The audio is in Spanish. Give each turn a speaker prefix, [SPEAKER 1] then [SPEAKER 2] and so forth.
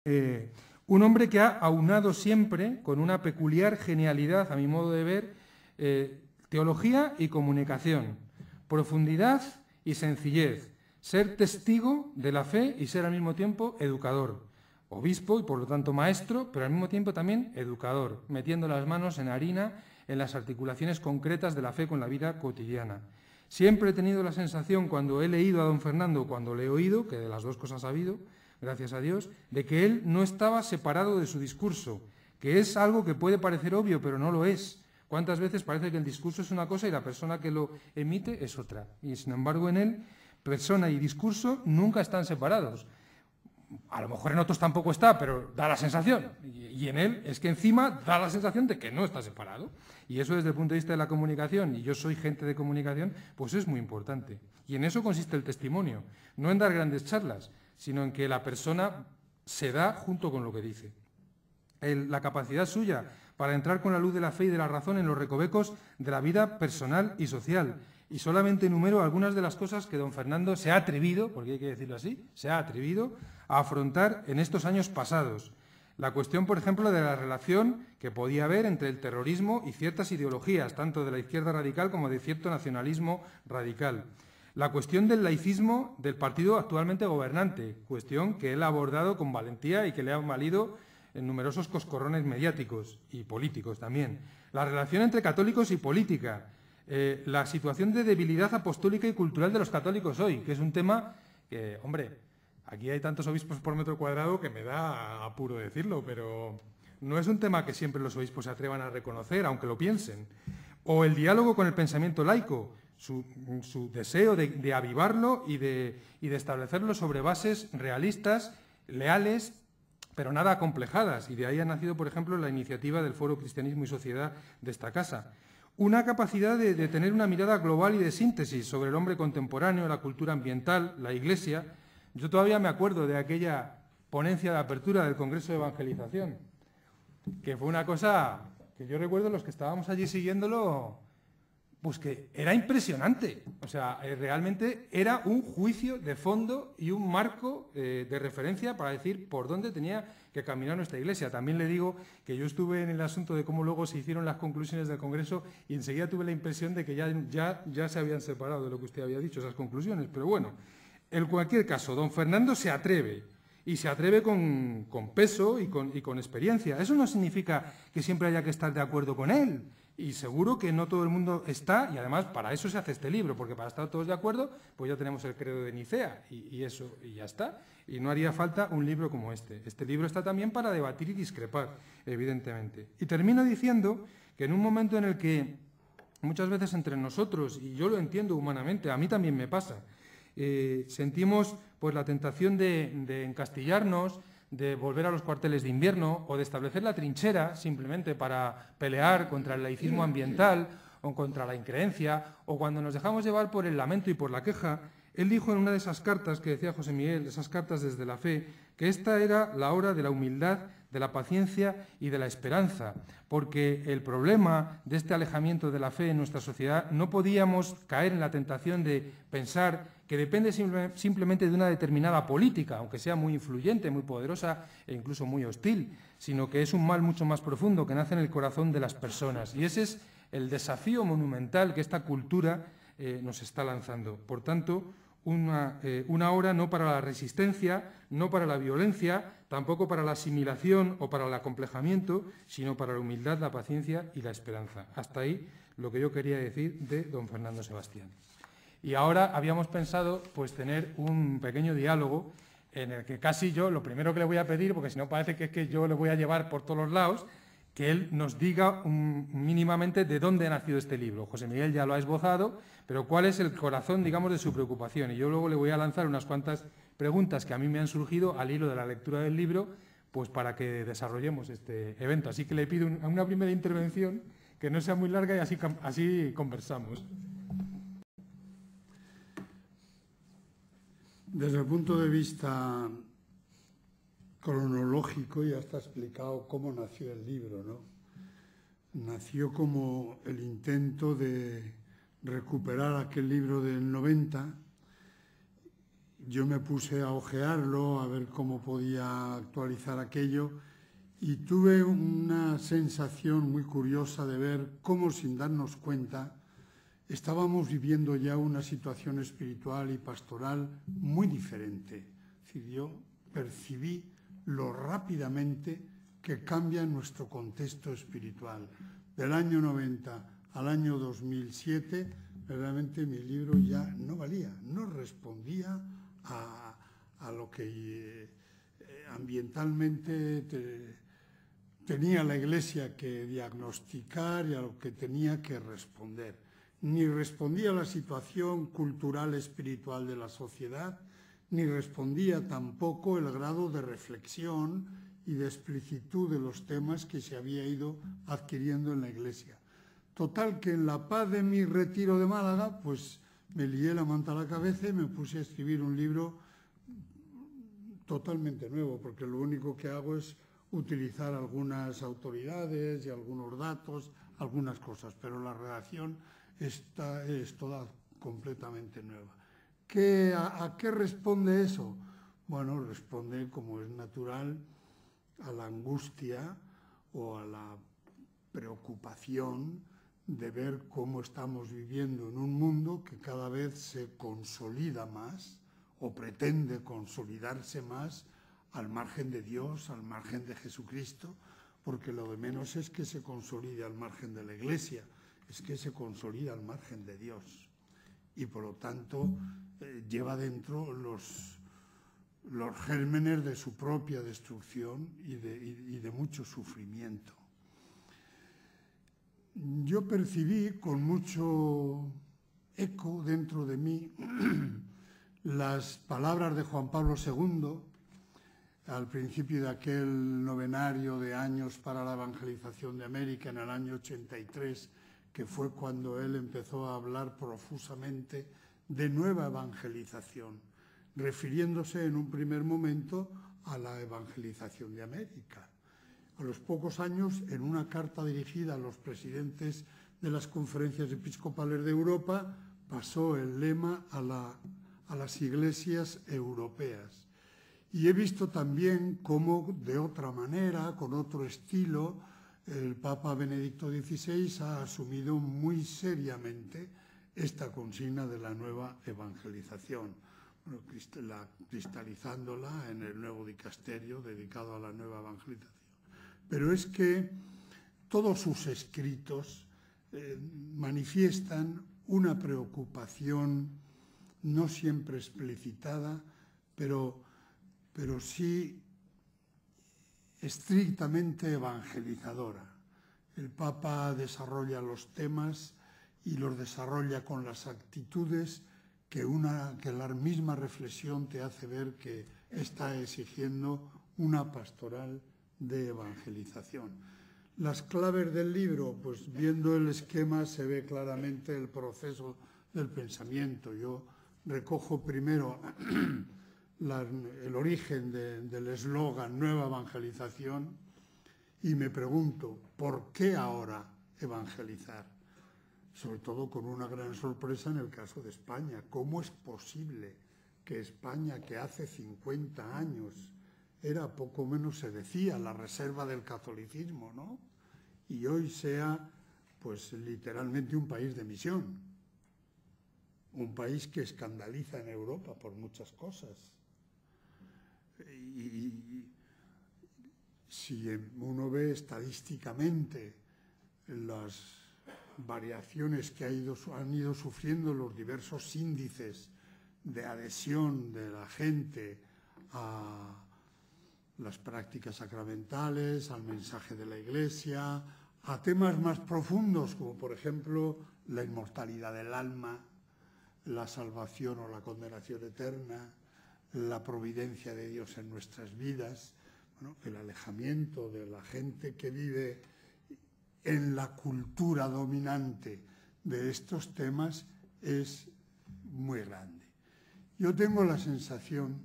[SPEAKER 1] Un hombre que ha aunado siempre, con una peculiar genialidad, a mi modo de ver, teología y comunicación, profundidad y sencillez, ser testigo de la fe y ser al mismo tiempo educador, obispo y por lo tanto maestro, pero al mismo tiempo también educador, metiendo las manos en harina en las articulaciones concretas de la fe con la vida cotidiana. Siempre he tenido la sensación, cuando he leído a don Fernando, cuando le he oído, que de las dos cosas ha habido, gracias a Dios, de que él no estaba separado de su discurso, que es algo que puede parecer obvio, pero no lo es. ¿Cuántas veces parece que el discurso es una cosa y la persona que lo emite es otra? Y sin embargo en él, persona y discurso nunca están separados. A lo mejor en otros tampoco está, pero da la sensación. Y en él es que encima da la sensación de que no está separado. Y eso desde el punto de vista de la comunicación, y yo soy gente de comunicación, pues es muy importante. Y en eso consiste el testimonio, no en dar grandes charlas, sino en que la persona se da junto con lo que dice. La capacidad suya para entrar con la luz de la fe y de la razón en los recovecos de la vida personal y social. Y solamente enumero algunas de las cosas que don Fernando se ha atrevido, porque hay que decirlo así, se ha atrevido a afrontar en estos años pasados. La cuestión, por ejemplo, de la relación que podía haber entre el terrorismo y ciertas ideologías, tanto de la izquierda radical como de cierto nacionalismo radical. La cuestión del laicismo del partido actualmente gobernante, cuestión que él ha abordado con valentía y que le ha valido en numerosos coscorrones mediáticos y políticos también. La relación entre católicos y política, la situación de debilidad apostólica y cultural de los católicos hoy, que es un tema que, hombre, aquí hay tantos obispos por metro cuadrado que me da apuro decirlo, pero no es un tema que siempre los obispos se atrevan a reconocer, aunque lo piensen. O el diálogo con el pensamiento laico, su deseo de avivarlo y de establecerlo sobre bases realistas, leales, pero nada acomplejadas. Y de ahí ha nacido, por ejemplo, la iniciativa del Foro Cristianismo y Sociedad de esta casa. Una capacidad de tener una mirada global y de síntesis sobre el hombre contemporáneo, la cultura ambiental, la Iglesia. Yo todavía me acuerdo de aquella ponencia de apertura del Congreso de Evangelización, que fue una cosa que yo recuerdo los que estábamos allí siguiéndolo, pues que era impresionante. O sea, realmente era un juicio de fondo y un marco de referencia para decir por dónde tenía que caminar nuestra Iglesia. También le digo que yo estuve en el asunto de cómo luego se hicieron las conclusiones del Congreso y enseguida tuve la impresión de que ya se habían separado de lo que usted había dicho, esas conclusiones. Pero bueno, en cualquier caso, don Fernando se atreve, y se atreve con peso y con experiencia. Eso no significa que siempre haya que estar de acuerdo con él. Y seguro que no todo el mundo está, y además para eso se hace este libro, porque para estar todos de acuerdo, pues ya tenemos el credo de Nicea, y eso, y ya está. Y no haría falta un libro como este. Este libro está también para debatir y discrepar, evidentemente. Y termino diciendo que en un momento en el que muchas veces entre nosotros, y yo lo entiendo humanamente, a mí también me pasa, sentimos pues la tentación de encastillarnos, de volver a los cuarteles de invierno o de establecer la trinchera simplemente para pelear contra el laicismo ambiental o contra la increencia, o cuando nos dejamos llevar por el lamento y por la queja. Él dijo en una de esas cartas que decía José Miguel, esas cartas desde la fe, que esta era la hora de la humildad, de la paciencia y de la esperanza, porque el problema de este alejamiento de la fe en nuestra sociedad no podíamos caer en la tentación de pensar que depende simplemente de una determinada política, aunque sea muy influyente, muy poderosa e incluso muy hostil, sino que es un mal mucho más profundo que nace en el corazón de las personas. Y ese es el desafío monumental que esta cultura nos está lanzando. Por tanto, una hora no para la resistencia, no para la violencia, tampoco para la asimilación o para el acomplejamiento, sino para la humildad, la paciencia y la esperanza. Hasta ahí lo que yo quería decir de don Fernando Sebastián. Y ahora habíamos pensado pues tener un pequeño diálogo en el que casi yo, lo primero que le voy a pedir, porque si no parece que es que yo le voy a llevar por todos los lados, que él nos diga mínimamente de dónde ha nacido este libro. José Miguel ya lo ha esbozado, pero cuál es el corazón, digamos, de su preocupación. Y yo luego le voy a lanzar unas cuantas preguntas que a mí me han surgido al hilo de la lectura del libro, pues para que desarrollemos este evento. Así que le pido una primera intervención que no sea muy larga y así conversamos.
[SPEAKER 2] Desde el punto de vista cronológico ya está explicado cómo nació el libro, ¿no? Nació como el intento de recuperar aquel libro del 90 yo me puse a hojearlo, a ver cómo podía actualizar aquello, y tuve una sensación muy curiosa de ver cómo, sin darnos cuenta, estábamos viviendo ya una situación espiritual y pastoral muy diferente. Es decir, yo percibí lo rápidamente que cambia nuestro contexto espiritual. Del año 90 al año 2007, realmente mi libro ya no valía, no respondía a lo que ambientalmente tenía la Iglesia que diagnosticar y a lo que tenía que responder. Ni respondía a la situación cultural espiritual de la sociedad, ni respondía tampoco el grado de reflexión y de explicitud de los temas que se había ido adquiriendo en la Iglesia. Total, que en la paz de mi retiro de Málaga, pues me lié la manta a la cabeza y me puse a escribir un libro totalmente nuevo, porque lo único que hago es utilizar algunas autoridades y algunos datos, algunas cosas, pero la redacción es toda completamente nueva. ¿A qué responde eso? Bueno, responde, como es natural, a la angustia o a la preocupación de ver cómo estamos viviendo en un mundo que cada vez se consolida más o pretende consolidarse más al margen de Dios, al margen de Jesucristo, porque lo de menos es que se consolide al margen de la Iglesia, es que se consolida al margen de Dios. Y por lo tanto lleva dentro los gérmenes de su propia destrucción y de mucho sufrimiento. Yo percibí con mucho eco dentro de mí las palabras de Juan Pablo II al principio de aquel novenario de años para la evangelización de América en el año 83, que fue cuando él empezó a hablar profusamente de nueva evangelización, refiriéndose en un primer momento a la evangelización de América. A los pocos años, en una carta dirigida a los presidentes de las conferencias episcopales de Europa, pasó el lema a las iglesias europeas. Y he visto también cómo, de otra manera, con otro estilo, el Papa Benedicto XVI ha asumido muy seriamente esta consigna de la nueva evangelización, cristalizándola en el nuevo dicasterio dedicado a la nueva evangelización. Pero es que todos sus escritos manifiestan una preocupación no siempre explicitada, pero sí estrictamente evangelizadora. El Papa desarrolla los temas y los desarrolla con las actitudes que la misma reflexión te hace ver que está exigiendo una pastoral de evangelización. Las claves del libro, pues viendo el esquema se ve claramente el proceso del pensamiento. Yo recojo primero el origen del eslogan Nueva Evangelización y me pregunto, ¿por qué ahora evangelizar? Sobre todo con una gran sorpresa en el caso de España. ¿Cómo es posible que España, que hace 50 años era poco menos, se decía, la reserva del catolicismo, ¿no?, y hoy sea, pues, literalmente un país de misión? Un país que escandaliza en Europa por muchas cosas. Y si uno ve estadísticamente las variaciones que han ido sufriendo los diversos índices de adhesión de la gente a las prácticas sacramentales, al mensaje de la Iglesia, a temas más profundos como por ejemplo la inmortalidad del alma, la salvación o la condenación eterna, la providencia de Dios en nuestras vidas, bueno, el alejamiento de la gente que vive en la cultura dominante de estos temas es muy grande. Yo tengo la sensación